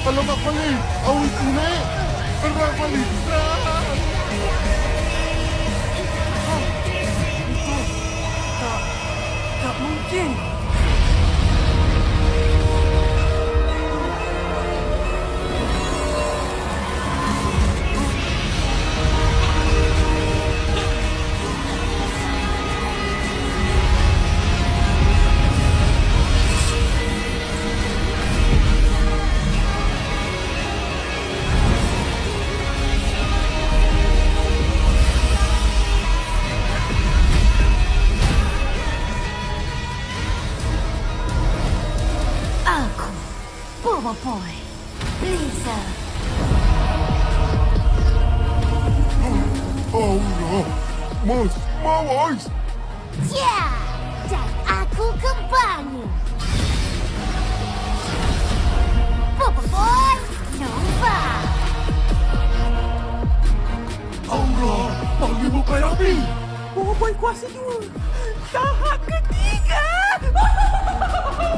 Alamak balik! Awak itu naik! Terang balik! Terang! Tak mungkin. Aku, Boboiboy, Lisa. Allah! Mas! Mawas! Ya, dan aku kembali. Boboiboy, Nova. Allah! Panggil bukai api! Boboiboy kuasa 2. Tahap ketiga.